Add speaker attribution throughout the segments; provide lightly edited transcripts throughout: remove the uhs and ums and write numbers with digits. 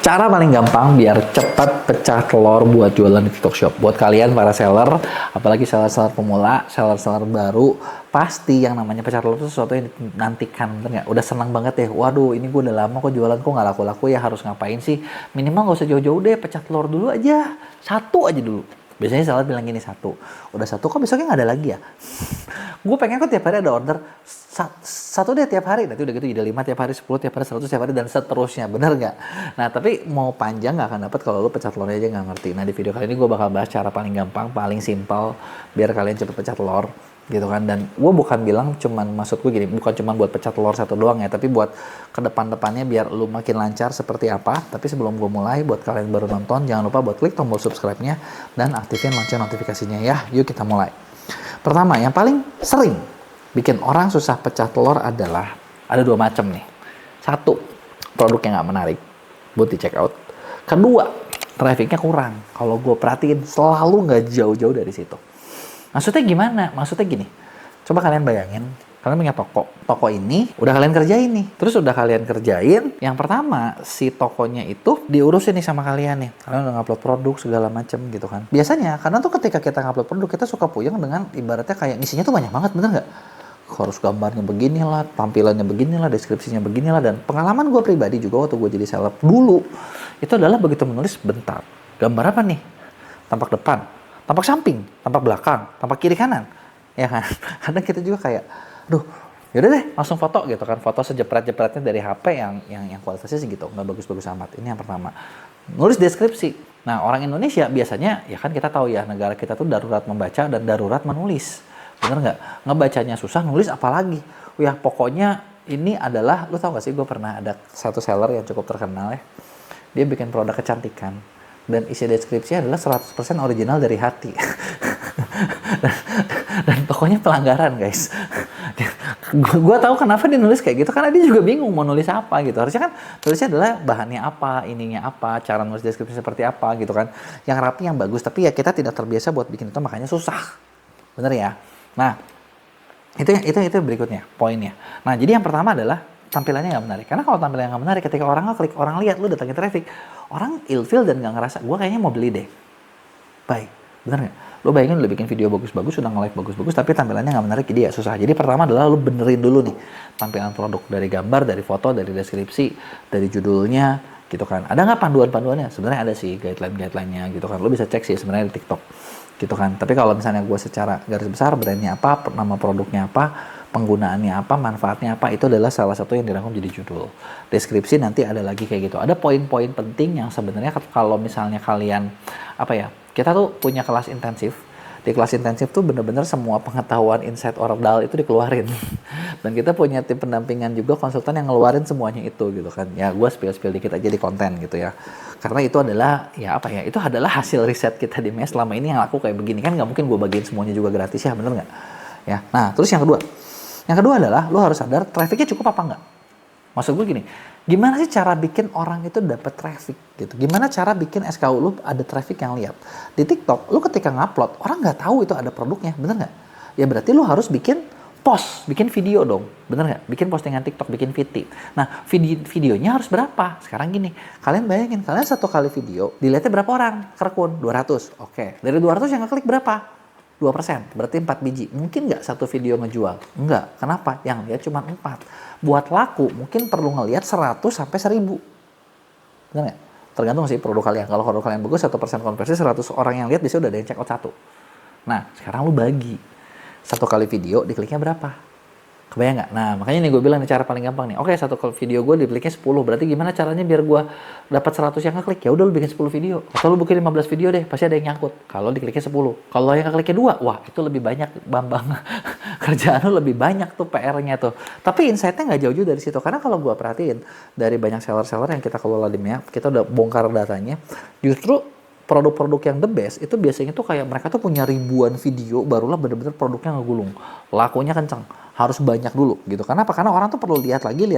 Speaker 1: Cara paling gampang biar cepat pecah telur buat jualan di TikTok Shop. Buat kalian para seller, apalagi seller-seller pemula, seller-seller baru, pasti yang namanya pecah telur itu sesuatu yang dinantikan, bener nggak? Udah senang banget ya, waduh ini gue udah lama kok jualan kok nggak laku-laku ya, harus ngapain sih? Minimal nggak usah jauh-jauh deh, pecah telur dulu aja, satu aja dulu. Biasanya seller bilang gini, satu. Udah satu kok besoknya nggak ada lagi ya? Gue pengen kok tiap hari ada order satu deh tiap hari, nanti udah gitu jadi 5 tiap hari, 10 tiap hari, 100 tiap hari, dan seterusnya, bener nggak? Nah tapi mau panjang nggak akan dapat kalau lu pecah telurnya aja nggak ngerti. Nah di video kali ini gue bakal bahas cara paling gampang, paling simpel biar kalian cepet pecah telur gitu kan. Dan gue bukan bilang cuman, maksud gue gini, bukan cuman buat pecah telur satu doang ya, tapi buat ke depan-depannya biar lu makin lancar seperti apa. Tapi sebelum gue mulai, buat kalian baru nonton jangan lupa buat klik tombol subscribe-nya dan aktifin lonceng notifikasinya ya. Yuk kita mulai. Pertama, yang paling sering bikin orang susah pecah telur adalah ada dua macam nih. Satu, produk yang nggak menarik buat di check out. Kedua, trafficnya kurang. Kalau gue perhatiin selalu nggak jauh-jauh dari situ. Maksudnya gimana? Maksudnya gini, coba kalian bayangin, kalian punya toko ini udah kalian kerjain nih, terus udah kalian kerjain, yang pertama si tokonya itu diurusin nih sama kalian nih, kalian udah ngupload produk segala macem gitu kan. Biasanya karena tuh ketika kita ngupload produk kita suka puyeng dengan ibaratnya kayak isinya tuh banyak banget, bener nggak? Harus gambarnya beginilah, tampilannya beginilah, deskripsinya beginilah. Dan pengalaman gue pribadi juga waktu gue jadi seller dulu itu adalah begitu menulis, bentar, gambar apa nih? Tampak depan, tampak samping, tampak belakang, tampak kiri kanan, ya kan? Kadang kita juga kayak, aduh, yaudah deh langsung foto gitu kan, foto sejepret-jepretnya dari HP yang kualitasnya segitu, nggak bagus-bagus amat. Ini yang pertama. Nulis deskripsi. Nah orang Indonesia biasanya, ya kan kita tahu ya, negara kita tuh darurat membaca dan darurat menulis. Bener nggak? Ngebacanya susah, nulis apalagi. Ya pokoknya ini adalah, lu tau gak sih, gue pernah ada satu seller yang cukup terkenal ya. Dia bikin produk kecantikan. Dan isi deskripsinya adalah 100% original dari hati. dan pokoknya pelanggaran guys. Gue tahu kenapa dia nulis kayak gitu, karena dia juga bingung mau nulis apa gitu. Harusnya kan tulisnya adalah bahannya apa, ininya apa, cara nulis deskripsi seperti apa gitu kan. Yang rapi, yang bagus. Tapi ya kita tidak terbiasa buat bikin itu, makanya susah. Bener ya? Nah, itu berikutnya, poinnya. Nah, jadi yang pertama adalah tampilannya nggak menarik. Karena kalau tampilannya nggak menarik, ketika orang ngeklik, orang lihat, lu datangin traffic, orang ilfeel dan nggak ngerasa, gue kayaknya mau beli deh. Baik, bener nggak? Lu bayangin lu bikin video bagus-bagus, udah nge-live bagus-bagus, tapi tampilannya nggak menarik, jadi ya susah. Jadi pertama adalah lu benerin dulu nih tampilan produk, dari gambar, dari foto, dari deskripsi, dari judulnya, gitu kan. Ada nggak panduan-panduannya? Sebenarnya ada sih guideline-guideline-nya gitu kan. Lu bisa cek sih sebenarnya di TikTok. Gitu kan. Tapi kalau misalnya gue secara garis besar, brandnya apa, nama produknya apa, penggunaannya apa, manfaatnya apa, itu adalah salah satu yang dirangkum jadi judul. Deskripsi nanti ada lagi kayak gitu. Ada poin-poin penting yang sebenarnya kalau misalnya kalian, apa ya, kita tuh punya kelas intensif. Di kelas intensif tuh bener-bener semua pengetahuan insight ordal itu dikeluarin. Dan kita punya tim pendampingan juga, konsultan yang ngeluarin semuanya itu gitu kan. Ya gue spill dikit aja di konten gitu ya. Karena itu adalah, ya apa ya, itu adalah hasil riset kita di MES selama ini yang laku kayak begini. Kan nggak mungkin gue bagiin semuanya juga gratis ya, bener nggak? Ya. Nah terus yang kedua. Yang kedua adalah lo harus sadar trafficnya cukup apa nggak. Maksud gue gini, gimana sih cara bikin orang itu dapat traffic gitu? Gimana cara bikin SKU lu ada traffic yang lihat? Di TikTok, lu ketika ngupload, orang nggak tahu itu ada produknya, bener nggak? Ya berarti lu harus bikin post, bikin video dong, bener nggak? Bikin postingan TikTok, bikin VT. Nah, videonya harus berapa? Sekarang gini, kalian bayangin, kalian satu kali video, dilihatnya berapa orang? Kerekun, 200. Oke, dari 200 yang ngeklik berapa? 2%, berarti 4 biji. Mungkin nggak satu video ngejual? Enggak. Kenapa? Yang lihat cuma 4. Buat laku, mungkin perlu ngelihat 100 sampai 1000. Benar nggak? Tergantung sih produk kalian. Kalau produk kalian bagus, 1% konversi, 100 orang yang lihat biasanya udah ada yang check out 1. Nah, sekarang lu bagi. Satu kali video, dikliknya berapa? Kebayang nggak? Nah, makanya nih gue bilang nih cara paling gampang nih. Oke, satu video gue dikliknya 10. Berarti gimana caranya biar gue dapat 100 yang ngeklik? Ya udah lu bikin 10 video. Atau lu bikin 15 video deh, pasti ada yang nyangkut. Kalau dikliknya 10. Kalau yang ngekliknya 2, wah itu lebih banyak, Bambang. Kerjaan lu lebih banyak tuh PR-nya tuh. Tapi insight-nya nggak jauh-jauh dari situ. Karena kalau gue perhatiin, dari banyak seller-seller yang kita kelola di MEA, kita udah bongkar datanya, justru produk-produk yang the best itu biasanya tuh kayak mereka tuh punya ribuan video, barulah bener-bener produknya ngegulung. Lakunya kenceng. Harus banyak dulu gitu. Kenapa? Karena orang tuh perlu lihat lagi,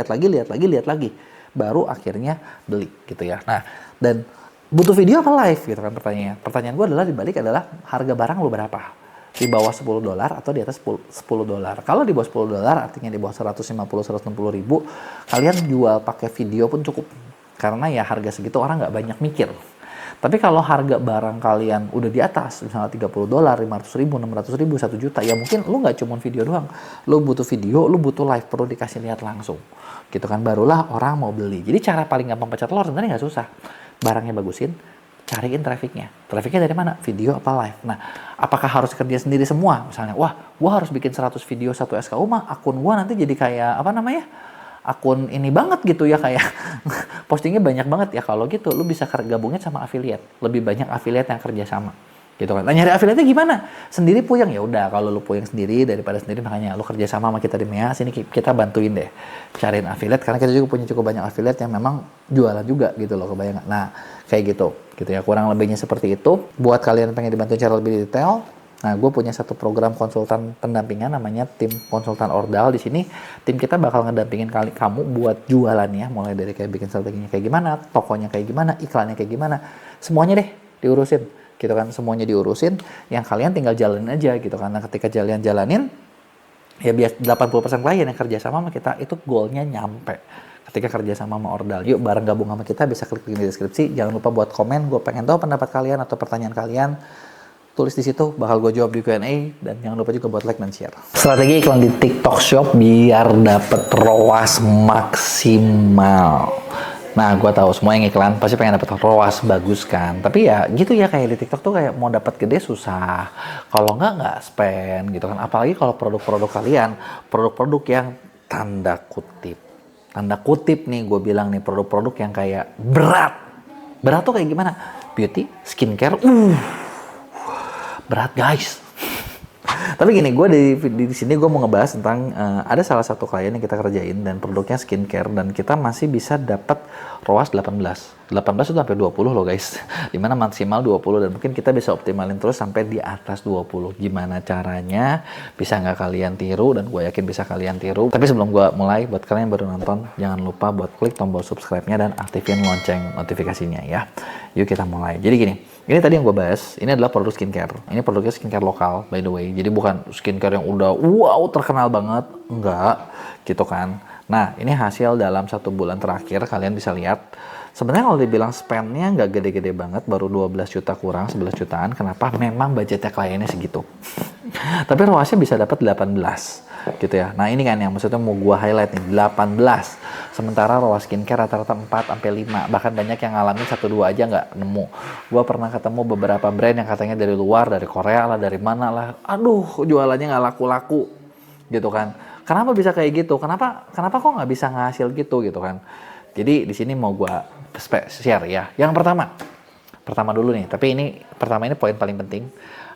Speaker 1: baru akhirnya beli gitu ya. Nah, dan butuh video apa live gitu kan pertanyaannya. Pertanyaan gue adalah dibalik adalah harga barang lu berapa? Di bawah $10 atau di atas $10. Kalau di bawah $10 artinya di bawah 150-160 ribu, kalian jual pakai video pun cukup. Karena ya harga segitu orang nggak banyak mikir. Tapi kalau harga barang kalian udah di atas, misalnya $30, 500.000, 600.000, 1 juta, ya mungkin lu nggak cuma video doang. Lu butuh video, lu butuh live, perlu dikasih lihat langsung. Gitu kan, barulah orang mau beli. Jadi cara paling gampang pecah telur sebenarnya nggak susah. Barangnya bagusin, cariin trafficnya. Trafficnya dari mana? Video apa live? Nah, apakah harus kerja sendiri semua? Misalnya, wah, gua harus bikin 100 video 1 SKU mah, akun gua nanti jadi kayak, apa namanya? Akun ini banget gitu ya, kayak postingnya banyak banget ya. Kalau gitu lu bisa gabungin sama affiliate, lebih banyak affiliate yang kerja sama gitu kan. Nah, nyari affiliate-nya gimana? Sendiri puyeng, ya udah, kalau lu puyeng sendiri daripada sendiri, makanya lu kerja sama kita di MEA, sini kita bantuin deh cariin affiliate, karena kita juga punya cukup banyak affiliate yang memang jualan juga gitu loh, kebayang. Nah, kayak gitu ya, kurang lebihnya seperti itu. Buat kalian pengen dibantu cara lebih detail, nah, gue punya satu program konsultan pendampingan namanya tim konsultan Ordal. Di sini tim kita bakal ngedampingin kamu buat jualannya, mulai dari kayak bikin strateginya kayak gimana, tokonya kayak gimana, iklannya kayak gimana, semuanya deh diurusin, gitu kan, semuanya diurusin. Yang kalian tinggal jalanin aja gitu, karena ketika jalanin, ya biar 80% klien yang kerja sama kita itu goalnya nyampe. Ketika kerja sama Ordal, yuk bareng gabung sama kita, bisa klik di deskripsi. Jangan lupa buat komen, gue pengen tahu pendapat kalian atau pertanyaan kalian. Tulis di situ, bakal gue jawab di Q&A, dan jangan lupa juga buat like dan share. Strategi iklan di TikTok Shop biar dapet ROAS maksimal. Nah, gue tahu semua yang iklan pasti pengen dapet ROAS bagus kan. Tapi ya gitu ya, kayak di TikTok tuh kayak mau dapet gede susah. Kalau nggak spend gitu kan. Apalagi kalau produk-produk kalian, produk-produk yang tanda kutip nih, gue bilang nih, produk-produk yang kayak berat. Berat tuh kayak gimana? Beauty, skincare, berat guys. Tapi gini, gue di sini gue mau ngebahas tentang ada salah satu klien yang kita kerjain dan produknya skincare, dan kita masih bisa dapat ROAS 18 itu sampai 20 loh guys. Dimana maksimal 20, dan mungkin kita bisa optimalin terus sampai di atas 20. Gimana caranya? Bisa nggak kalian tiru? Dan gue yakin bisa kalian tiru. Tapi sebelum gue mulai, buat kalian yang baru nonton, jangan lupa buat klik tombol subscribe-nya dan aktifin lonceng notifikasinya ya. Yuk kita mulai. Jadi gini, ini tadi yang gue bahas, ini adalah produk skincare. Ini produknya skincare lokal, by the way. Jadi bukan skincare yang udah wow terkenal banget, enggak, gitu kan. Nah, ini hasil dalam 1 bulan terakhir, kalian bisa lihat. Sebenarnya kalau dibilang spend-nya nggak gede-gede banget, baru 12 juta kurang 11 jutaan. Kenapa? Memang budgetnya kliennya segitu. Tapi ROAS-nya bisa dapat 18. Gitu ya. Nah, ini kan yang maksudnya mau gua highlight nih, 18. Sementara ROAS skincare rata-rata 4-5. Bahkan banyak yang ngalamin 1-2 aja nggak nemu. Gua pernah ketemu beberapa brand yang katanya dari luar, dari Korea lah, dari mana lah. Aduh, jualannya nggak laku-laku. Gitu kan. Kenapa bisa kayak gitu? Kenapa kok nggak bisa ngasil gitu kan? Jadi di sini mau gua share ya. Yang pertama dulu nih, tapi pertama ini poin paling penting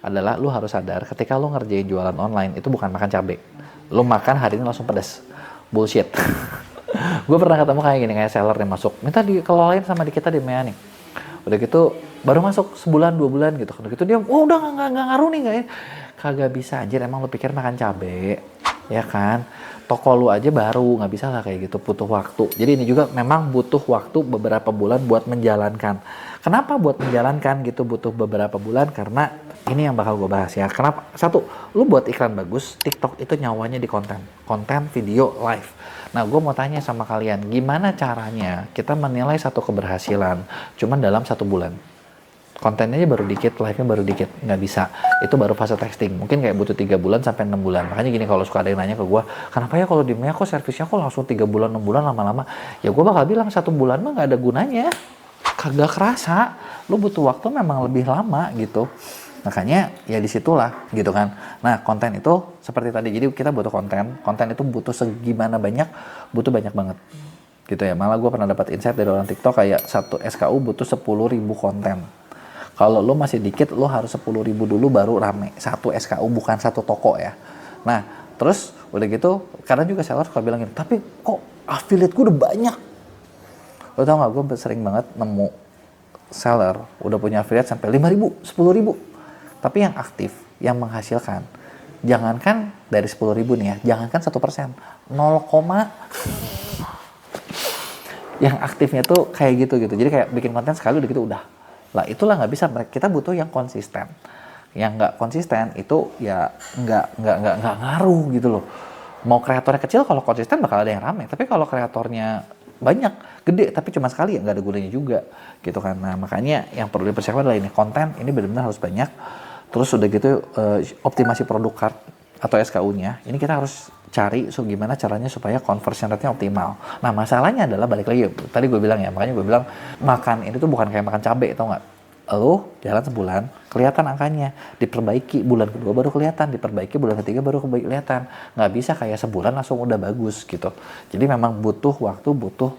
Speaker 1: adalah lu harus sadar ketika lu ngerjain jualan online itu bukan makan cabai. Lu makan hari ini langsung pedas. Bullshit. Gue pernah ketemu kayak gini, kayak seller nih masuk, minta dikelolain sama di kita di MEA nih. Udah gitu baru masuk sebulan 2 bulan gitu. Udah gitu dia, oh udah nggak ngaruh nih, nggak, kagak bisa anjir. Emang lu pikir makan cabai ya kan? Toko lu aja baru, nggak bisa lah kayak gitu, butuh waktu. Jadi ini juga memang butuh waktu beberapa bulan buat menjalankan. Kenapa buat menjalankan gitu butuh beberapa bulan? Karena ini yang bakal gue bahas ya. Kenapa? Satu, lu buat iklan bagus, TikTok itu nyawanya di konten video live. Nah, gue mau tanya sama kalian, gimana caranya kita menilai satu keberhasilan cuman dalam 1 bulan? Kontennya aja baru dikit, live-nya baru dikit, nggak bisa. Itu baru fase testing. Mungkin kayak butuh 3 bulan sampai 6 bulan. Makanya gini, kalau suka ada yang nanya ke gue, kenapa ya kalau di MEA kok servisnya kok langsung 3 bulan, 6 bulan lama-lama? Ya gue bakal bilang 1 bulan mah nggak ada gunanya. Kagak kerasa. Lu butuh waktu memang lebih lama gitu. Makanya ya disitulah gitu kan. Nah, konten itu seperti tadi. Jadi kita butuh konten. Konten itu butuh segimana banyak? Butuh banyak banget. Gitu ya. Malah gue pernah dapat insight dari orang TikTok kayak 1 SKU butuh 10.000 konten. Kalau lo masih dikit, lo harus 10.000 dulu baru rame. 1 SKU, bukan 1 toko ya. Nah, terus udah gitu, kadang juga seller suka bilang gini, tapi kok affiliate gue udah banyak? Lo tau gak, gue sering banget nemu seller udah punya affiliate sampai 5.000, 10.000. Tapi yang aktif, yang menghasilkan, jangankan dari 10.000 nih ya, jangankan 1%, 0, yang aktifnya tuh kayak gitu. Jadi kayak bikin konten sekali udah gitu udah. Lah itulah nggak bisa, kita butuh yang konsisten. Yang nggak konsisten itu ya nggak ngaruh gitu loh. Mau kreatornya kecil, kalau konsisten bakal ada yang rame. Tapi kalau kreatornya banyak, gede tapi cuma sekali ya nggak ada gunanya juga gitu kan. Nah makanya yang perlu dipersiapkan adalah ini konten, ini benar-benar harus banyak. Terus udah gitu optimasi produk card atau SKU-nya, ini kita harus cari gimana caranya supaya conversion rate-nya optimal. Nah masalahnya adalah balik lagi, tadi gue bilang ya, makanya gue bilang makan ini tuh bukan kayak makan cabai, tau nggak? Lo jalan sebulan, kelihatan angkanya, diperbaiki bulan kedua baru kelihatan, diperbaiki bulan ketiga baru kelihatan. Nggak bisa kayak sebulan langsung udah bagus gitu. Jadi memang butuh waktu, butuh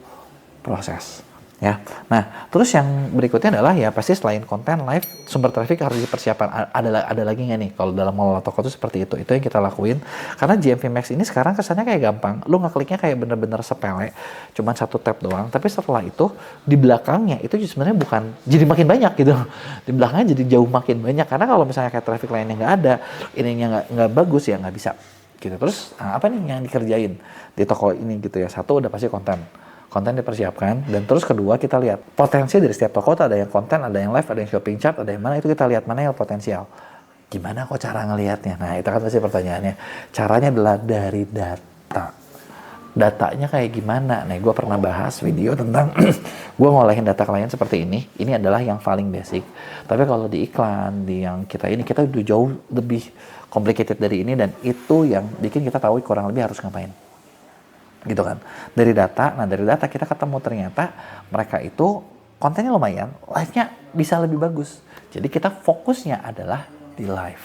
Speaker 1: proses. Ya, nah terus yang berikutnya adalah ya pasti selain konten live, sumber traffic harus dipersiapkan. Ada lagi nggak nih kalau dalam mengelola toko itu seperti itu yang kita lakuin. Karena GMV Max ini sekarang kesannya kayak gampang, lu ngekliknya kayak bener-bener sepele, cuman satu tab doang. Tapi setelah itu di belakangnya itu sebenarnya bukan jadi makin banyak gitu, di belakangnya jadi jauh makin banyak. Karena kalau misalnya kayak traffic lainnya nggak ada, ininya nggak bagus ya nggak bisa gitu. Terus apa nih yang dikerjain di toko ini gitu ya? Satu udah pasti konten dipersiapkan, dan terus kedua kita lihat potensi dari setiap toko. Ada yang konten, ada yang live, ada yang shopping chart, ada yang mana, itu kita lihat mana yang potensial. Gimana kok cara ngelihatnya? Nah itu kan pasti pertanyaannya. Caranya adalah dari data. Datanya kayak gimana? Nah gue pernah bahas video tentang gue ngolahin data klien seperti ini. Ini adalah yang paling basic. Tapi kalau di iklan, di yang kita udah jauh lebih complicated dari ini, dan itu yang bikin kita tahu kurang lebih harus ngapain. Gitu kan, dari data kita ketemu ternyata mereka itu kontennya lumayan, live-nya bisa lebih bagus. Jadi kita fokusnya adalah di live,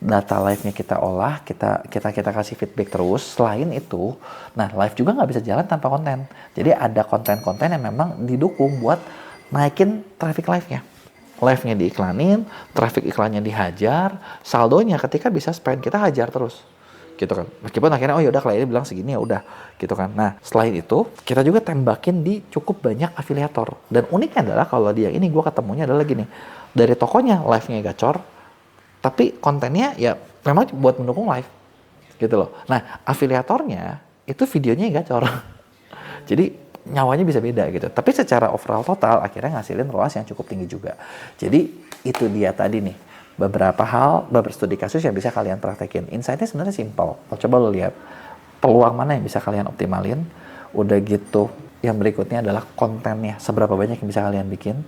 Speaker 1: data live-nya kita olah, kita kasih feedback terus. Selain itu, nah live juga nggak bisa jalan tanpa konten. Jadi ada konten-konten yang memang didukung buat naikin traffic live-nya diiklanin, traffic iklannya dihajar, saldonya ketika bisa spend kita hajar terus. Gitu kan, meskipun akhirnya oh yaudah kliennya bilang segini ya udah gitu kan. Nah selain itu kita juga tembakin di cukup banyak afiliator, dan uniknya adalah kalau dia ini gue ketemunya adalah gini, dari tokonya live-nya gacor tapi kontennya ya memang buat mendukung live gitu loh. Nah afiliatornya itu videonya gacor jadi nyawanya bisa beda gitu, tapi secara overall total akhirnya ngasilin ROAS yang cukup tinggi juga. Jadi itu dia tadi nih beberapa studi kasus yang bisa kalian praktekin. Insight-nya sebenarnya simple. Coba lo lihat peluang mana yang bisa kalian optimalin. Udah gitu, yang berikutnya adalah kontennya. Seberapa banyak yang bisa kalian bikin,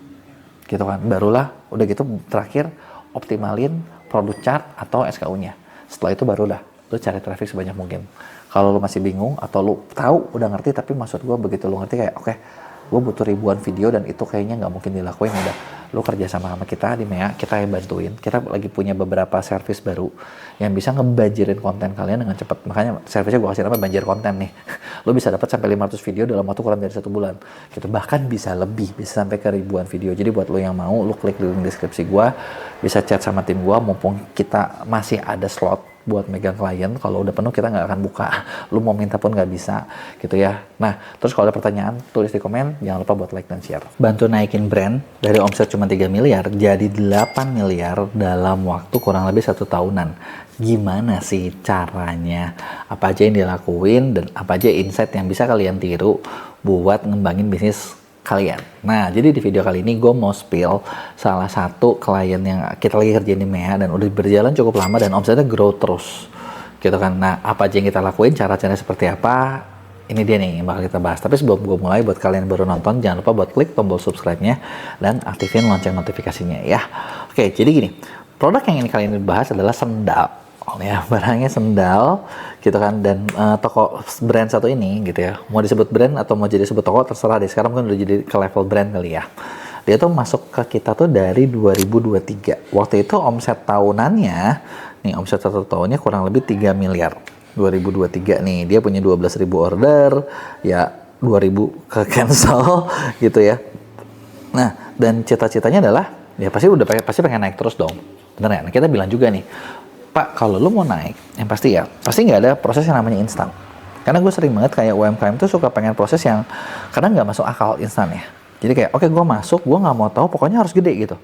Speaker 1: gitu kan. Barulah, udah gitu terakhir optimalin produk chart atau SKU-nya. Setelah itu barulah lo cari traffic sebanyak mungkin. Kalau lo masih bingung atau lo tahu udah ngerti, tapi maksud gue begitu lo ngerti kayak oke, gue butuh ribuan video dan itu kayaknya nggak mungkin dilakuin, udah lo kerja sama kita di MEA, kita yang bantuin. Kita lagi punya beberapa service baru yang bisa ngebanjirin konten kalian dengan cepat. Makanya service-nya gue kasih nama banjir konten nih. Lo bisa dapat sampai 500 video dalam waktu kurang dari 1 bulan gitu. Bahkan bisa lebih, bisa sampai ke ribuan video. Jadi buat lo yang mau, lo klik di link deskripsi gue, bisa chat sama tim gue, mumpung kita masih ada slot buat megang klien. Kalau udah penuh kita nggak akan buka, lu mau minta pun nggak bisa gitu ya. Nah terus kalau ada pertanyaan tulis di komen, jangan lupa buat like dan share. Bantu naikin brand dari omset cuma 3 miliar jadi 8 miliar dalam waktu kurang lebih 1 tahunan. Gimana sih caranya, apa aja yang dilakuin, dan apa aja insight yang bisa kalian tiru buat ngembangin bisnis kalian. Nah, jadi di video kali ini gue mau spill salah satu klien yang kita lagi kerjain di MEA dan udah berjalan cukup lama dan omsetnya grow terus. Gitu kan. Nah, apa aja yang kita lakuin, cara-caranya seperti apa, ini dia nih yang bakal kita bahas. Tapi sebelum gue mulai, buat kalian baru nonton, jangan lupa buat klik tombol subscribe-nya dan aktifin lonceng notifikasinya ya. Oke, jadi gini, produk yang ini kali ini bahas adalah sendal. Ya, barangnya sendal gitu kan, dan toko brand satu ini gitu ya, mau disebut brand atau mau jadi sebut toko terserah deh. Sekarang mungkin udah jadi ke level brand kali ya. Dia tuh masuk ke kita tuh dari 2023. Waktu itu omset tahunannya nih, omset 1 tahunnya kurang lebih 3 miliar 2023 nih. Dia punya 12.000 order ya, 2.000 ke cancel gitu ya. Nah, dan cita-citanya adalah ya pasti pengen naik terus dong, bener ya. Nah, kita bilang juga nih, Pak, kalau lu mau naik, yang pasti nggak ada proses yang namanya instan. Karena gue sering banget kayak UMKM tuh suka pengen proses yang kadang nggak masuk akal instan ya. Jadi kayak, oke, gue masuk, gue nggak mau tahu, pokoknya harus gede gitu.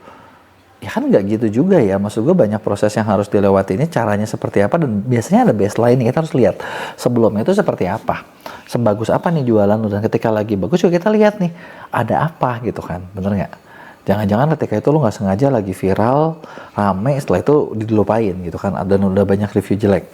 Speaker 1: Ya kan nggak gitu juga ya, maksud gue banyak proses yang harus dilewati. Ini caranya seperti apa, dan biasanya ada baseline nih, kita harus lihat sebelumnya itu seperti apa. Sebagus apa nih jualan lu, dan ketika lagi bagus juga kita lihat nih, ada apa gitu kan, bener nggak? Jangan-jangan ketika itu lu nggak sengaja lagi viral, rame, setelah itu dilupain gitu kan, dan udah banyak review jelek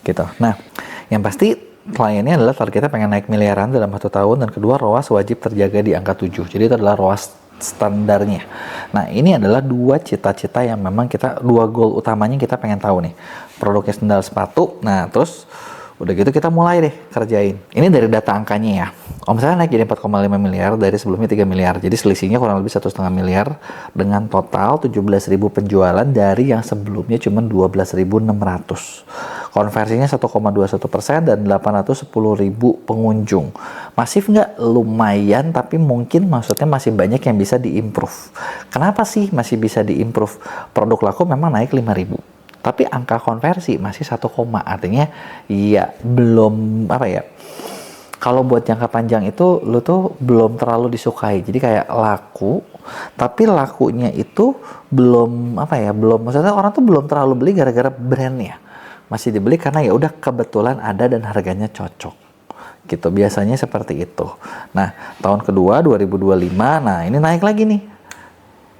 Speaker 1: gitu. Nah, yang pasti kliennya adalah targetnya pengen naik miliaran dalam 1 tahun, dan kedua ROAS wajib terjaga di angka 7. Jadi itu adalah ROAS standarnya. Nah, ini adalah 2 cita-cita yang memang dua goal utamanya kita pengen tahu nih. Produknya sendal sepatu. Nah, terus udah gitu kita mulai deh kerjain. Ini dari data angkanya ya. Omsetnya naik jadi 4,5 miliar dari sebelumnya 3 miliar. Jadi selisihnya kurang lebih 1,5 miliar dengan total 17.000 penjualan dari yang sebelumnya cuma 12.600. Konversinya 1,21% dan 810.000 pengunjung. Masif nggak? Lumayan, tapi mungkin maksudnya masih banyak yang bisa diimprove. Kenapa sih masih bisa diimprove? Produk laku memang naik 5.000. Tapi angka konversi masih 1, artinya ya belum kalau buat jangka panjang itu lu tuh belum terlalu disukai. Jadi kayak laku, tapi lakunya itu belum maksudnya orang tuh belum terlalu beli gara-gara brandnya. Masih dibeli karena ya udah kebetulan ada dan harganya cocok. Gitu, biasanya seperti itu. Nah, tahun kedua 2025, nah ini naik lagi nih.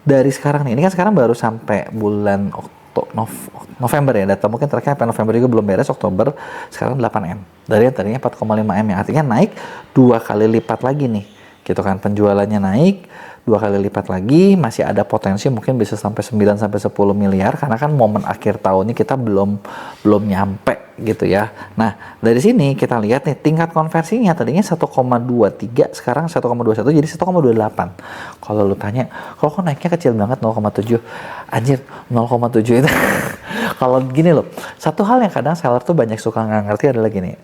Speaker 1: Dari sekarang nih, ini kan sekarang baru sampai bulan November ya, data mungkin terakhir sampai November juga belum beres. Oktober sekarang 8M dari tadinya 4,5M ya, artinya naik 2 kali lipat lagi nih gitu kan. Penjualannya naik 2 kali lipat lagi, masih ada potensi mungkin bisa sampai 9 sampai 10 miliar karena kan momen akhir tahun ini kita belum nyampe gitu ya. Nah, dari sini kita lihat nih tingkat konversinya tadinya 1,23, sekarang 1,21 jadi 1,28. Kalau lu tanya, kok naiknya kecil banget 0,7? Anjir, 0,7 itu kalau gini loh, satu hal yang kadang seller tuh banyak suka nggak ngerti adalah gini.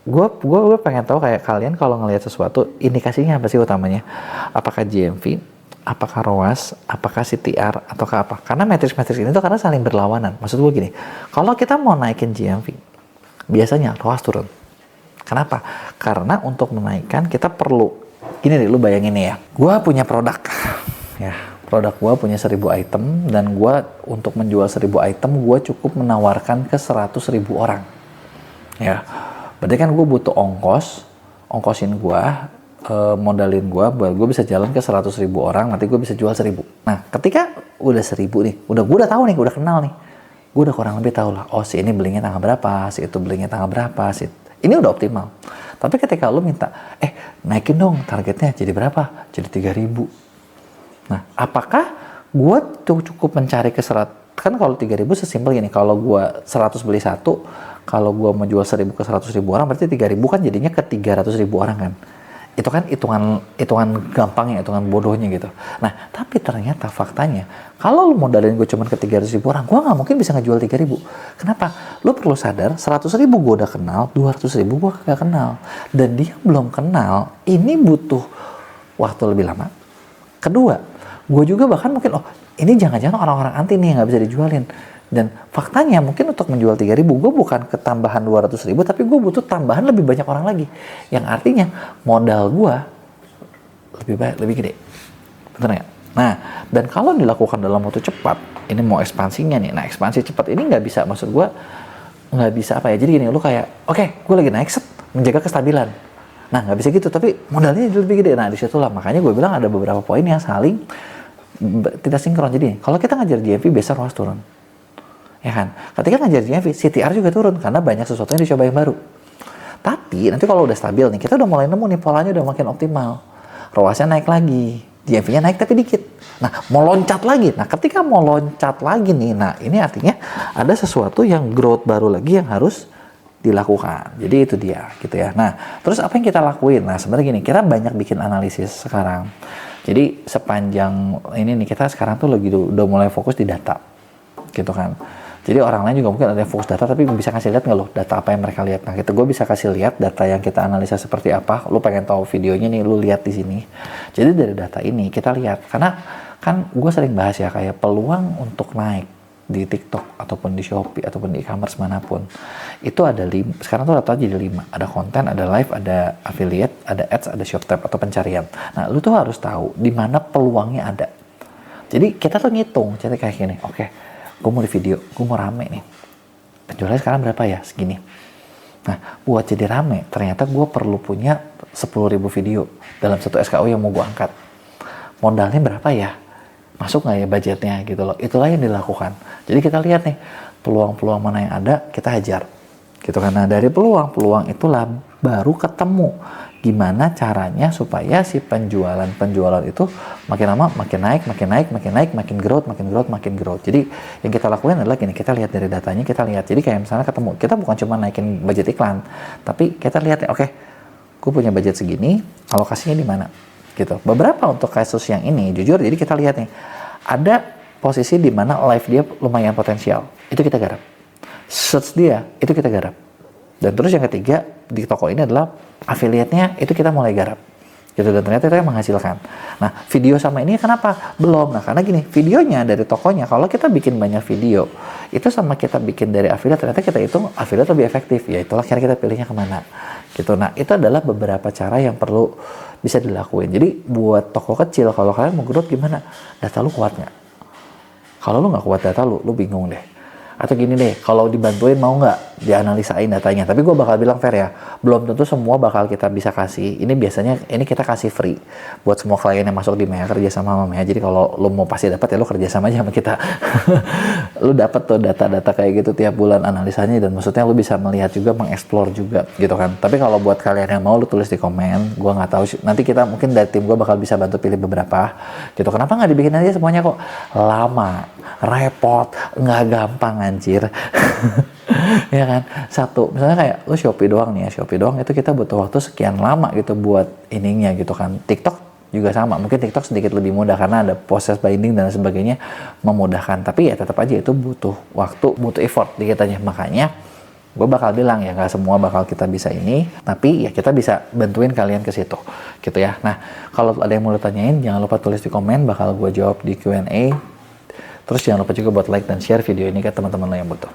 Speaker 1: Gue pengen tahu kayak kalian kalau ngelihat sesuatu indikasinya apa sih utamanya? Apakah GMV, apakah ROAS, apakah CTR, ataukah apa? Karena matriks-matriks ini tuh karena saling berlawanan. Maksud gue gini, kalau kita mau naikin GMV, biasanya ROAS turun. Kenapa? Karena untuk menaikkan kita perlu, gini deh, lu bayangin nih ya, gue punya produk, ya. Produk gue punya 1.000 item, dan gue untuk menjual 1.000 item, gue cukup menawarkan ke 100.000 orang. Ya, berarti kan gue butuh ongkosin gue, modalin gue bisa jalan ke 100.000 orang, nanti gue bisa jual 1.000. Nah, ketika udah 1.000 nih, gue udah tahu nih, udah kenal nih, gue udah kurang lebih tahu lah, oh si ini belinya tanggal berapa, si itu belinya tanggal berapa, ini udah optimal. Tapi ketika lu minta, naikin dong targetnya jadi berapa? Jadi 3.000. Nah, apakah gue tuh cukup mencari ke 100? Kan kalau 3.000 sesimpel gini, kalau gue 100 beli 1, kalau gue mau jual 1.000 ke 100.000 orang, berarti 3.000 kan jadinya ke 300.000 orang kan. Itu kan hitungan gampangnya, hitungan bodohnya gitu. Nah, tapi ternyata faktanya, kalau lu modalin gue cuma ke 300.000 orang, gue nggak mungkin bisa ngejual 3.000. Kenapa? Lu perlu sadar, 100.000 gue udah kenal, 200.000 gue gak kenal. Dan dia belum kenal, ini butuh waktu lebih lama. Kedua, gue juga bahkan mungkin, ini jangan-jangan orang-orang anti nih yang gak bisa dijualin. Dan faktanya mungkin untuk menjual 3.000, gue bukan ketambahan 200.000, tapi gue butuh tambahan lebih banyak orang lagi. Yang artinya modal gue lebih gede. Bener nggak? Nah, dan kalau dilakukan dalam waktu cepat, ini mau ekspansinya nih. Nah, ekspansi cepat ini nggak bisa, maksud gue nggak bisa apa ya. Jadi gini, lu kayak, oke, gue lagi naik, menjaga kestabilan. Nah, nggak bisa gitu, tapi modalnya lebih gede. Nah, disitulah makanya gue bilang ada beberapa poin yang saling tidak sinkron. Jadi kalau kita ngajar GMV biasa ROAS turun, ya kan? Ketika ngajar GMV, CTR juga turun karena banyak sesuatu yang dicoba yang baru. Tapi nanti kalau udah stabil nih, kita udah mulai nemu nih polanya udah makin optimal, ROAS-nya naik lagi, GMV-nya naik tapi dikit. Nah, mau loncat lagi. Nah, ketika mau loncat lagi nih, nah ini artinya ada sesuatu yang growth baru lagi yang harus dilakukan. Jadi itu dia gitu ya. Nah, terus apa yang kita lakuin? Nah, sebenarnya gini, kita banyak bikin analisis sekarang. Jadi sepanjang ini nih, kita sekarang tuh lagi udah mulai fokus di data gitu kan. Jadi orang lain juga mungkin ada yang fokus data, tapi bisa kasih lihat nggak lo data apa yang mereka lihat. Nah, gue bisa kasih lihat data yang kita analisa seperti apa. Lu pengen tahu videonya nih, lu lihat di sini. Jadi dari data ini kita lihat, karena kan gue sering bahas ya, kayak peluang untuk naik di TikTok ataupun di Shopee ataupun di e-commerce manapun itu ada 5. Sekarang tuh rata-rata jadi 5. Ada konten, ada live, ada affiliate, ada ads, ada shop tab atau pencarian. Nah, lu tuh harus tahu di mana peluangnya ada. Jadi kita tuh ngitung, jadi kayak gini. Oke, gue mau di video, gue mau rame nih. Penjualannya sekarang berapa ya? Segini. Nah, buat jadi rame, ternyata gue perlu punya 10.000 video dalam satu SKU yang mau gue angkat. Modalnya berapa ya? Masuk nggak ya budgetnya gitu loh. Itulah yang dilakukan. Jadi kita lihat nih, peluang-peluang mana yang ada, kita hajar. gitu kan. Nah dari peluang itulah baru ketemu gimana caranya supaya si penjualan itu makin lama makin naik, makin growth. Jadi yang kita lakuin adalah gini, kita lihat dari datanya, kita lihat. Jadi kayak misalnya ketemu, kita bukan cuma naikin budget iklan, tapi kita lihat ya, oke, gue punya budget segini, alokasinya di mana, gitu. Beberapa untuk kasus yang ini, jujur, jadi kita lihat nih, ada posisi di mana live dia lumayan potensial, itu kita garap. Search dia, itu kita garap. Dan terus yang ketiga, di toko ini adalah affiliate-nya, itu kita mulai garap. Gitu, dan ternyata itu yang menghasilkan. Nah, video sama ini kenapa? Belum. Nah, karena gini, videonya dari tokonya, kalau kita bikin banyak video, itu sama kita bikin dari affiliate, ternyata kita hitung affiliate lebih efektif. Ya, itulah kira kita pilihnya kemana. Gitu. Nah, itu adalah beberapa cara yang perlu bisa dilakuin. Jadi, buat toko kecil, kalau kalian mau growth gimana? Data lu kuat nggak? Kalau lu nggak kuat data lu bingung deh. Atau gini deh, kalau dibantuin mau nggak dianalisain datanya. Tapi gue bakal bilang fair ya, belum tentu semua bakal kita bisa kasih. Ini biasanya, ini kita kasih free buat semua klien yang masuk di Mea, kerja sama Mea. Jadi kalau lu mau pasti dapat ya lu kerja sama aja sama kita. Lu dapat tuh data-data kayak gitu tiap bulan analisanya, dan maksudnya lu bisa melihat juga, mengeksplor juga gitu kan. Tapi kalau buat kalian yang mau, lu tulis di komen. Gue nggak tahu, nanti kita mungkin dari tim gue bakal bisa bantu pilih beberapa gitu. Kenapa nggak dibikin aja semuanya kok? Lama, repot, nggak gampang anjir. Ya kan, satu misalnya kayak lu Shopee doang nih ya, Shopee doang itu kita butuh waktu sekian lama gitu buat ininya gitu kan. TikTok juga sama, mungkin TikTok sedikit lebih mudah karena ada proses binding dan sebagainya memudahkan, tapi ya tetap aja itu butuh waktu, butuh effort dikitanya. Makanya gue bakal bilang ya, nggak semua bakal kita bisa ini, tapi ya kita bisa bantuin kalian ke situ gitu ya. Nah, kalau ada yang mau lu tanyain, jangan lupa tulis di komen, bakal gue jawab di Q&A. Terus jangan lupa juga buat like dan share video ini ke teman-teman lo yang butuh.